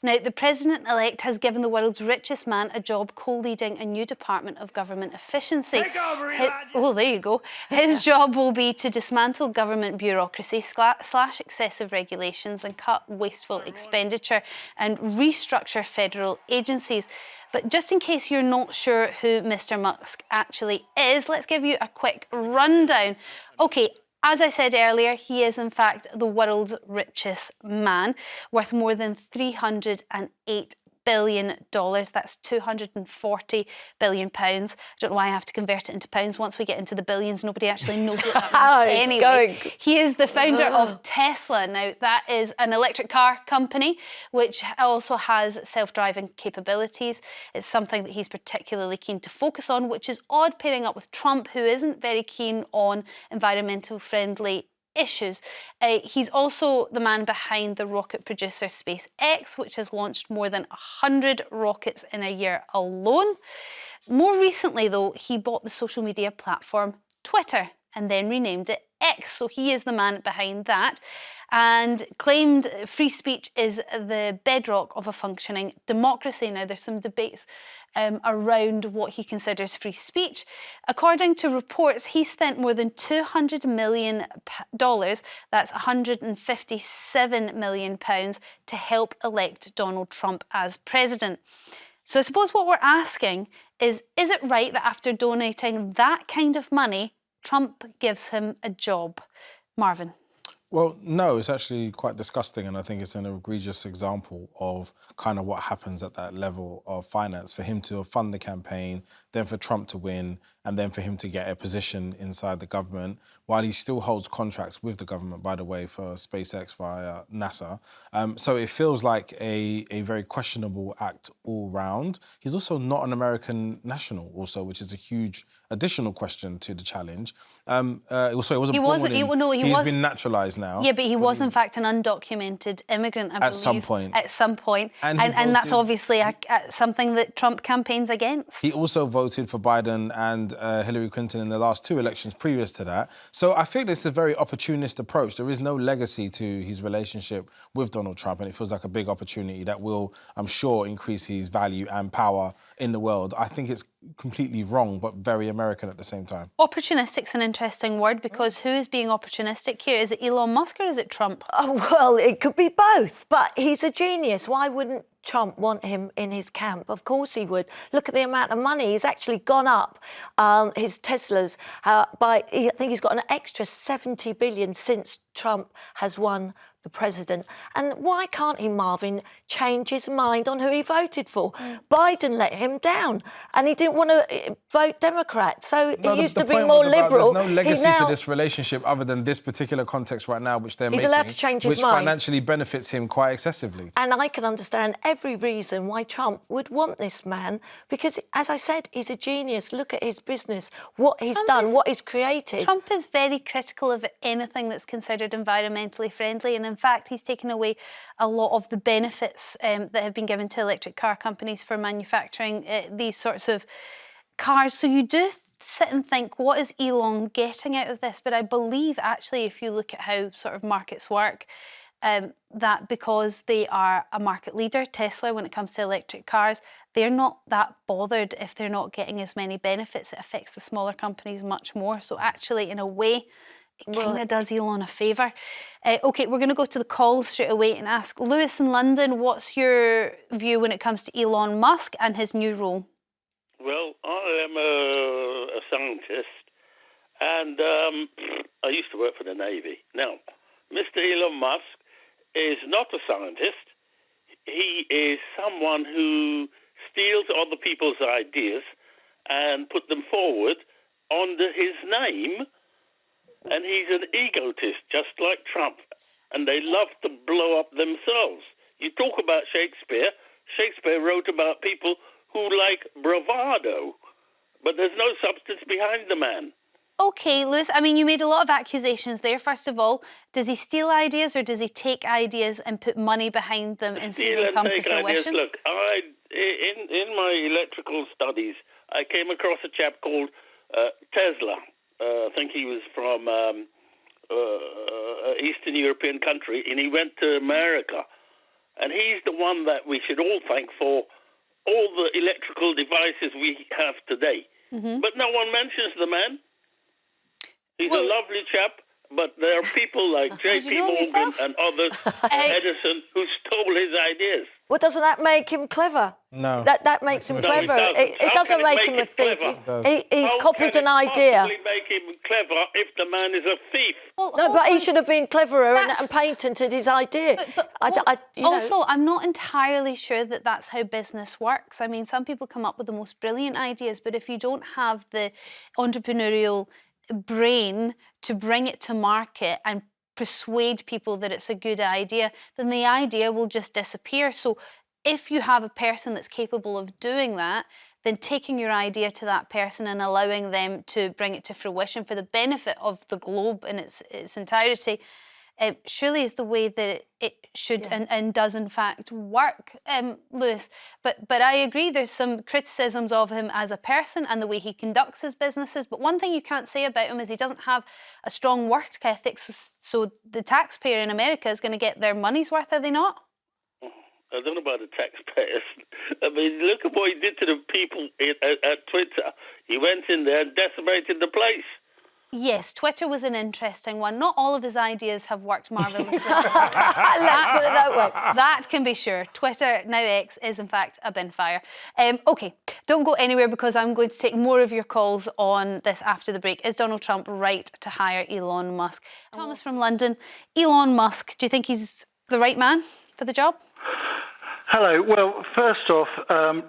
Now, the president-elect has given the world's richest man a job co-leading a new department of government efficiency. Take over, Elijah. Oh, there you go. His job will be to dismantle government bureaucracy, slash excessive regulations and cut wasteful expenditure and restructure federal agencies. But just in case you're not sure who Mr. Musk actually is, let's give you a quick rundown. Okay, as I said earlier, he is in fact the world's richest man, worth more than $308 billion. That's 240 billion pounds. I don't know why I have to convert it into pounds. Once we get into the billions, nobody actually knows what that means anyway. He is the founder of Tesla. Now, that is an electric car company which also has self-driving capabilities. It's something that he's particularly keen to focus on, which is odd pairing up with Trump, who isn't very keen on environmental friendly issues. He's also the man behind the rocket producer SpaceX, which has launched more than 100 rockets in a year alone. More recently, though, he bought the social media platform Twitter and then renamed it X. So he is the man behind that and claimed free speech is the bedrock of a functioning democracy. Now, there's some debates around what he considers free speech. According to reports, he spent more than $200 million, that's £157 million, to help elect Donald Trump as president. So I suppose what we're asking is it right that after donating that kind of money, Trump gives him a job? Marvyn. Well, no, it's actually quite disgusting, and I think it's an egregious example of kind of what happens at that level of finance. For him to fund the campaign, then for Trump to win, and then for him to get a position inside the government, while he still holds contracts with the government, by the way, for SpaceX via NASA. So it feels like a very questionable act all round. He's also not an American national, also, which is a huge additional question to the challenge. Also, it wasn't he's been naturalized now. Yeah, but he was in fact an undocumented immigrant, I believe. At some point. At some point. And that's obviously something that Trump campaigns against. He also voted for Biden and Hillary Clinton in the last two elections previous to that. So I think it's a very opportunist approach. There is no legacy to his relationship with Donald Trump, and it feels like a big opportunity that will, I'm sure, increase his value and power in the world. I think it's completely wrong, but very American at the same time. Opportunistic's an interesting word, because who is being opportunistic here? Is it Elon Musk or is it Trump? Oh, well, it could be both, but he's a genius. Why wouldn't Trump want him in his camp? Of course he would. Look at the amount of money. He's actually gone up his Teslas by, I think he's got an extra 70 billion since Trump has won the president. And why can't he, Marvyn, change his mind on who he voted for? Biden let him down, and he didn't want to vote Democrat, so he used to be more liberal. There's no legacy to this relationship other than this particular context right now, which they're making. He's allowed to change his mind. Which financially benefits him quite excessively. And I can understand every reason why Trump would want this man, because, as I said, he's a genius. Look at his business, what he's done, what he's created. Trump is very critical of anything that's considered environmentally friendly, and in fact, he's taken away a lot of the benefits that have been given to electric car companies for manufacturing these sorts of cars. So you do sit and think, what is Elon getting out of this? But I believe, actually, if you look at how sort of markets work, that because they are a market leader, Tesla, when it comes to electric cars, they're not that bothered if they're not getting as many benefits. It affects the smaller companies much more. So actually, in a way, it kind of does Elon a favour. OK, we're going to go to the calls straight away and ask Lewis in London, what's your view when it comes to Elon Musk and his new role? Well, I am a scientist, and I used to work for the Navy. Now, Mr. Elon Musk is not a scientist. He is someone who steals other people's ideas and put them forward under his name. And he's an egotist, just like Trump. And they love to blow up themselves. You talk about Shakespeare. Shakespeare wrote about people who like bravado, but there's no substance behind the man. OK, Lewis, I mean, you made a lot of accusations there. First of all, does he steal ideas or does he take ideas and put money behind them and see them come to fruition? Look, in my electrical studies, I came across a chap called Tesla. I think he was from Eastern European country, and he went to America. and he's the one that we should all thank for all the electrical devices we have today. But no one mentions the man. He's a lovely chap, but there are people like J.P. Morgan and others, Edison, who stole his ideas. Well, doesn't that make him clever? No. That makes him clever. It doesn't make him a thief. He's copied an idea. How can it make him clever if the man is a thief? Well, No, but he should have been cleverer and patented his idea. Also, I'm not entirely sure that that's how business works. I mean, some people come up with the most brilliant ideas, but if you don't have the entrepreneurial brain to bring it to market and persuade people that it's a good idea, then the idea will just disappear. So if you have a person that's capable of doing that, then taking your idea to that person and allowing them to bring it to fruition for the benefit of the globe in its entirety, surely is the way that it should and does in fact work, Lewis. But I agree, there's some criticisms of him as a person and the way he conducts his businesses. But one thing you can't say about him is he doesn't have a strong work ethic. So the taxpayer in America is going to get their money's worth, are they not? I don't know about the taxpayers. I mean, look at what he did to the people at Twitter. He went in there and decimated the place. Yes, Twitter was an interesting one. Not all of his ideas have worked marvellously. That can be sure. Twitter, now X, is in fact a bin fire. OK, don't go anywhere because I'm going to take more of your calls on this after the break. Is Donald Trump right to hire Elon Musk? Thomas from London. Elon Musk, do you think he's the right man for the job? Hello. Well, first off,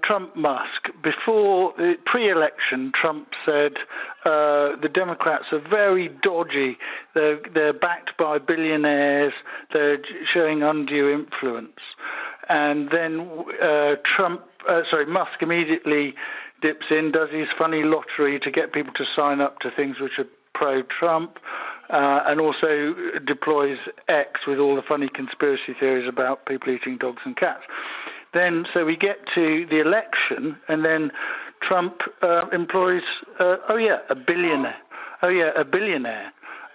Trump-Musk. Before the pre-election, Trump said the Democrats are very dodgy. They're backed by billionaires. They're showing undue influence. And then Musk immediately dips in, does his funny lottery to get people to sign up to things which are pro-Trump, and also deploys X with all the funny conspiracy theories about people eating dogs and cats. Then, so we get to the election, and then Trump employs, a billionaire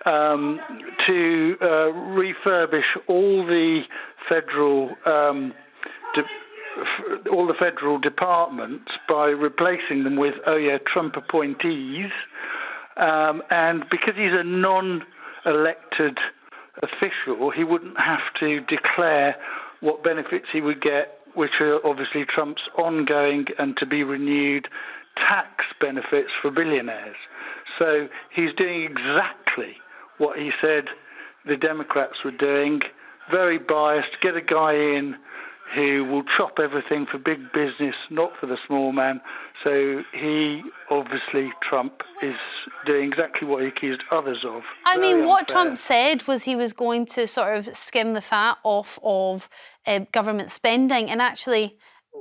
to refurbish all the federal departments by replacing them with Trump appointees. And because he's a non-elected official, he wouldn't have to declare what benefits he would get, which are obviously Trump's ongoing and to be renewed tax benefits for billionaires. So he's doing exactly what he said the Democrats were doing, very biased, get a guy in who will chop everything for big business, not for the small man. So he, obviously, Trump, is doing exactly what he accused others of. I mean, what Trump said was he was going to sort of skim the fat off of government spending. And actually,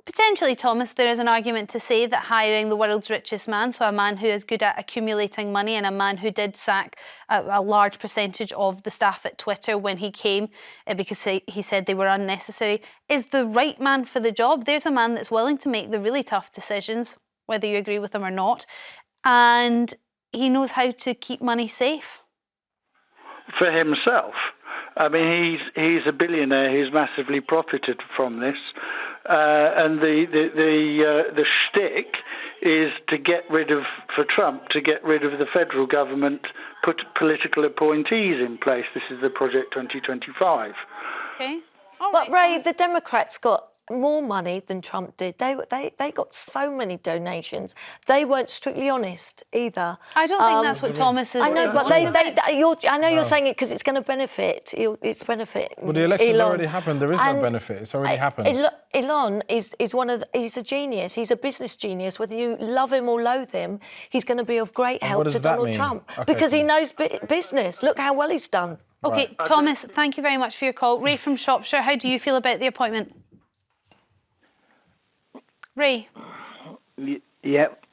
potentially, Thomas, there is an argument to say that hiring the world's richest man, so a man who is good at accumulating money and a man who did sack a large percentage of the staff at Twitter when he came because he said they were unnecessary, is the right man for the job. There's a man that's willing to make the really tough decisions, whether you agree with them or not, and he knows how to keep money safe. For himself. I mean, he's a billionaire. He's massively profited from this. And the shtick is for Trump to get rid of the federal government, put political appointees in place. This is the Project 2025. Okay. All But right, Ray, the Democrats got more money than Trump did. They got so many donations. They weren't strictly honest either. I don't think that's what Thomas is. I know, but I know you're saying it because it's going to benefit. It's benefit. Well, the election's Elon. already happened. There is no benefit. It's already happened. Elon is he's a genius. He's a business genius. Whether you love him or loathe him, he's going to be of great help to Donald Trump because he knows business. Look how well he's done. Okay, right. Thomas, thank you very much for your call. Ray from Shropshire, how do you feel about the appointment? Ray? Yep.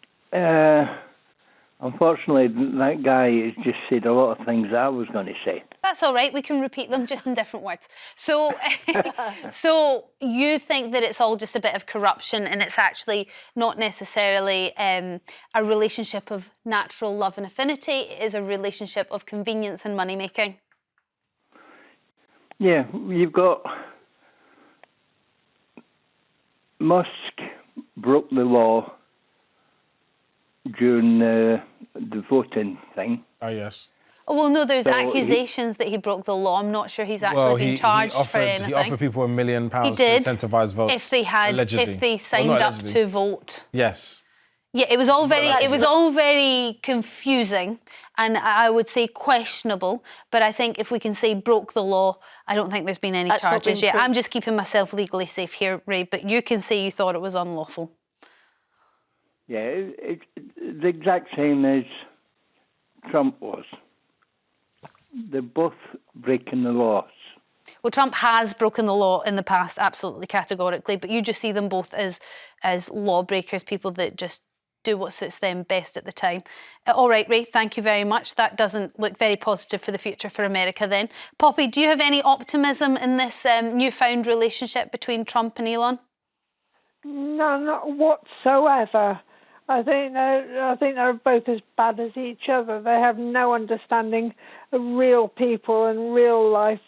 Unfortunately, that guy has just said a lot of things I was going to say. That's all right. We can repeat them just in different words. So, so you think that it's all just a bit of corruption and it's actually not necessarily a relationship of natural love and affinity. It is a relationship of convenience and money-making. Yeah, you've got Musk broke the law during the voting thing. Oh, yes. Oh, well, no, there's So accusations that he broke the law. I'm not sure he's actually been charged for anything. He offered people £1 million He to did, incentivise votes. if they had, allegedly. if they signed not up allegedly. to vote. Yes. Yeah, it was all very confusing, and I would say questionable. But I think if we can say broke the law, I don't think there's been any charges yet. I'm just keeping myself legally safe here, Ray. But you can say you thought it was unlawful. Yeah, it's the exact same as Trump was. They're both breaking the laws. Well, Trump has broken the law in the past, absolutely categorically, but you just see them both as lawbreakers, people that just do what suits them best at the time. All right, Ray, thank you very much. That doesn't look very positive for the future for America then. Poppy, do you have any optimism in this newfound relationship between Trump and Elon? None whatsoever. I think they're both as bad as each other. They have no understanding of real people and real life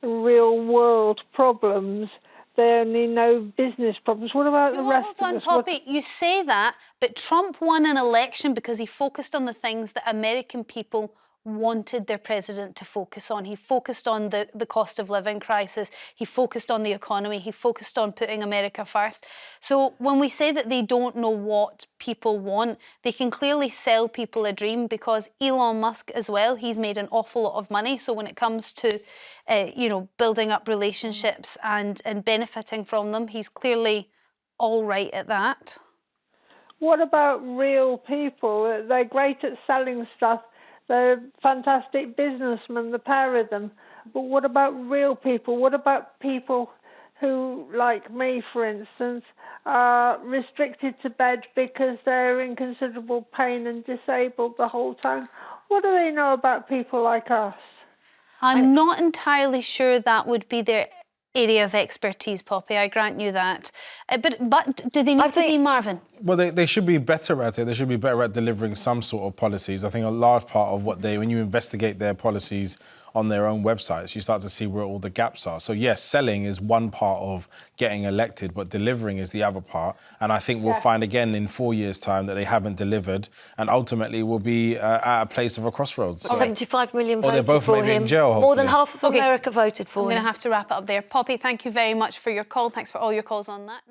and real world problems. They only know business problems. What about the rest of us? Hold on, Poppy. You say that, but Trump won an election because he focused on the things that American people wanted their president to focus on. He focused on the cost of living crisis. He focused on the economy. He focused on putting America first. So when we say that they don't know what people want, they can clearly sell people a dream, because Elon Musk as well, he's made an awful lot of money. So when it comes to, building up relationships and benefiting from them, he's clearly all right at that. What about real people? They're great at selling stuff. They're fantastic businessmen, the pair of them. But what about real people? What about people who, like me, for instance, are restricted to bed because they're in considerable pain and disabled the whole time? What do they know about people like us? I'm not entirely sure that would be their area of expertise, Poppy. I grant you that. But do they need to be, Marvyn? Well, they should be better at it. They should be better at delivering some sort of policies. I think a large part of when you investigate their policies on their own websites, you start to see where all the gaps are. So yes, selling is one part of getting elected, but delivering is the other part. And I think we'll find again in 4 years' time that they haven't delivered, and ultimately we'll be at a place of a crossroads. 75 million Or they're voted both for maybe him. in jail, More than hopefully. half of America voted for him. I'm going to have to wrap it up there. Poppy, thank you very much for your call. Thanks for all your calls on that.